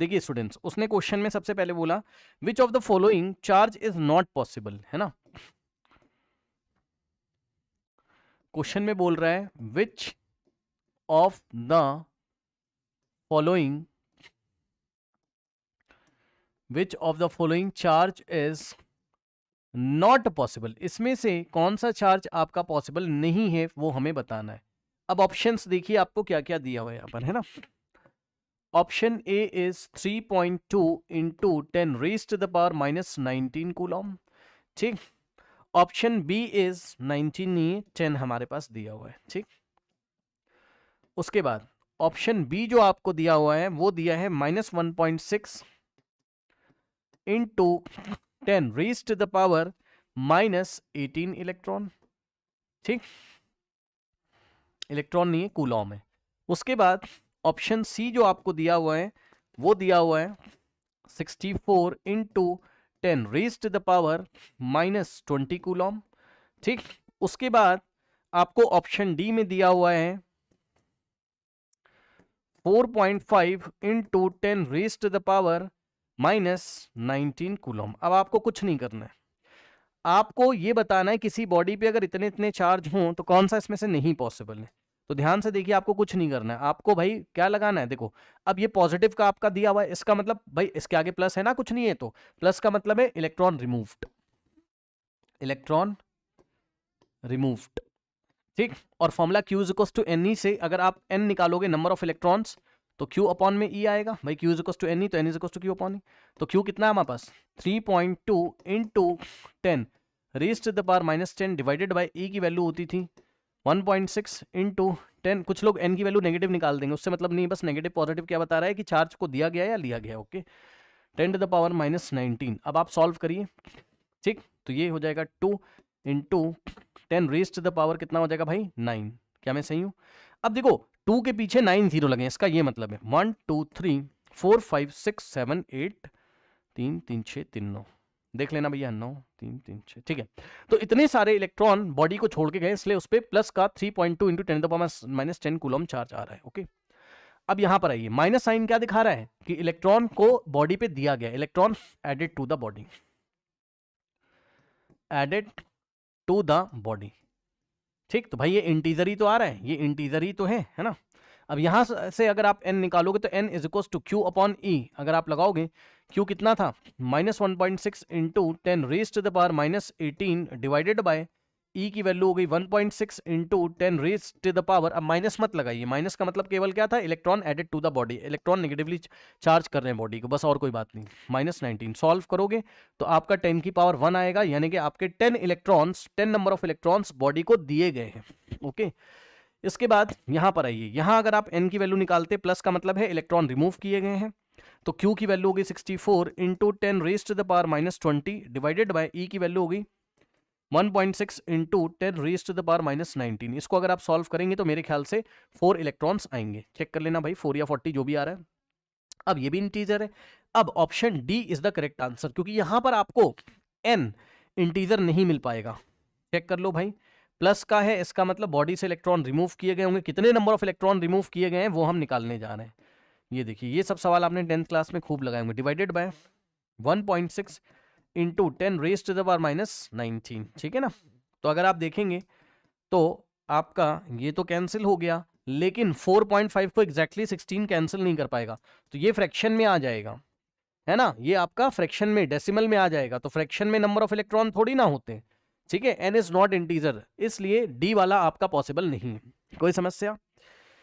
देखिए स्टूडेंट्स, उसने क्वेश्चन में सबसे पहले बोला which of the following charge is not possible, है ना। क्वेश्चन में बोल रहा है which of the following charge is not possible, इसमें से कौन सा चार्ज आपका पॉसिबल नहीं है वो हमें बताना है। अब ऑप्शंस देखिए आपको क्या क्या दिया हुआ है यहाँ पर, है ना। Option A is 3.2 into 10 raise to the power minus 19 coulomb, ठीक। ऑप्शन बी इज 19 नहीं, 10 हमारे पास दिया हुआ है, ठीक। उसके बाद ऑप्शन बी जो आपको दिया हुआ है वो दिया है -1.6 into 10 raise to the power -18 electron, ठीक। इलेक्ट्रॉन नहीं है, कूलॉम है। उसके बाद ऑप्शन सी जो आपको दिया हुआ है वो दिया हुआ है 64 into 10 raise to the power -20 coulomb, ठीक। उसके बाद आपको ऑप्शन डी में दिया हुआ है 4.5 into 10 raise to the power -19 coulomb. अब आपको कुछ नहीं करना है, आपको ये बताना है किसी बॉडी पे अगर इतने इतने चार्ज हों तो कौन सा इसमें से नहीं पॉसिबल है। तो ध्यान से देखिए, आपको कुछ नहीं करना है, आपको भाई क्या लगाना है, देखो अब ये पॉजिटिव का आपका दिया हुआ है, इसका मतलब भाई इसके आगे प्लस है ना, कुछ नहीं है, तो प्लस का मतलब है इलेक्ट्रॉन रिमूव्ड, इलेक्ट्रॉन रिमूव्ड, ठीक। और formula Q equals to NE से अगर आप n निकालोगे नंबर ऑफ इलेक्ट्रॉन्स तो Q अपॉन में E आएगा, भाई Q इक्वल्स टू NE तो N equals to Q upon E। तो Q कितना है हमारे पास 3.2 into 10 raise to the power -10 divided by E की वैल्यू होती थी 1.6 इंटू 10, कुछ लोग n की वैल्यू नेगेटिव निकाल देंगे, उससे मतलब नहीं, बस नेगेटिव पॉजिटिव क्या बता रहा है कि चार्ज को दिया गया या लिया गया, ओके। 10 टू द पावर -19, अब आप सॉल्व करिए, ठीक। तो ये हो जाएगा 2 into 10 raise to the power कितना हो जाएगा भाई 9, क्या मैं सही हूं। अब देखो 2 के पीछे 9 जीरो लगे, इसका ये मतलब है 1 2 3 4 5 6 7 8 3 3 6 3 9, देख लेना भैया 9 3 3 6, ठीक है। तो इतने सारे इलेक्ट्रॉन बॉडी को छोड़ के गए, इसलिए उस पर प्लस का 3.2 इंटू 10 -10 कूलम चार्ज आ रहा है, ओके। अब यहां पर आइए, माइनस साइन क्या दिखा रहा है कि इलेक्ट्रॉन को बॉडी पे दिया गया, electron added to the body, added to the body, ठीक। तो भाई ये इंटीजर ही तो आ रहा है, ये इंटीजर ही तो है ना। अब यहां से अगर आप n निकालोगे तो n is equal to Q upon E, अगर आप लगाओगे Q कितना था -1.6 into 10 raise to the power -18 divided by E की वैल्यू हो गई 1.6 into 10 raise to the power, अब माइनस मत लगाइए, माइनस का मतलब केवल क्या था, electron added to the body, electron negatively charge कर रहे हैं बॉडी को, बस और कोई बात नहीं। -19 सॉल्व करोगे तो आपका 10 की पावर 1 आएगा, यानी कि आपके 10 electrons, 10 number of electrons body को दिए गए हैं, ओके। इसके बाद यहां पर आइए, यहां अगर आप n की वैल्यू निकालते, प्लस का मतलब है इलेक्ट्रॉन रिमूव किए गए हैं, तो Q की वैल्यू होगी 64 into 10 raise to the power -20 divided by E की वैल्यू होगी 1.6 into 10 raise to the power -19। इसको अगर आप सॉल्व करेंगे तो मेरे ख्याल से 4 इलेक्ट्रॉन्स आएंगे, चेक कर लेना भाई 4 या 40 जो भी आ रहा है। अब ये भी इंटीजर है, अब option D is the correct answer, क्योंकि यहां पर आपको n इंटीजर नहीं मिल पाएगा, चेक कर लो भाई, प्लस का है, इसका मतलब बॉडी से इलेक्ट्रॉन रिमूव किए गए होंगे, कितने नंबर ऑफ इलेक्ट्रॉन रिमूव किए गए हैं वो हम निकालने जा रहे हैं। ये देखिए, ये सब सवाल आपने 10th क्लास में खूब लगाए होंगे, divided by 1.6 into 10 raise to the power -19, ठीक है ना। तो अगर आप देखेंगे तो आपका ये तो कैंसिल हो गया, लेकिन 4.5 को एग्जैक्टली 16 कैंसिल नहीं कर पाएगा, तो ये फ्रैक्शन में आ जाएगा, है ना, ये आपका फ्रैक्शन में, डेसिमल में आ जाएगा, तो फ्रैक्शन में नंबर ऑफ इलेक्ट्रॉन थोड़ी ना होते, ठीक है। n इज नॉट इंटीजर, इसलिए डी वाला आपका पॉसिबल नहीं है। कोई समस्या?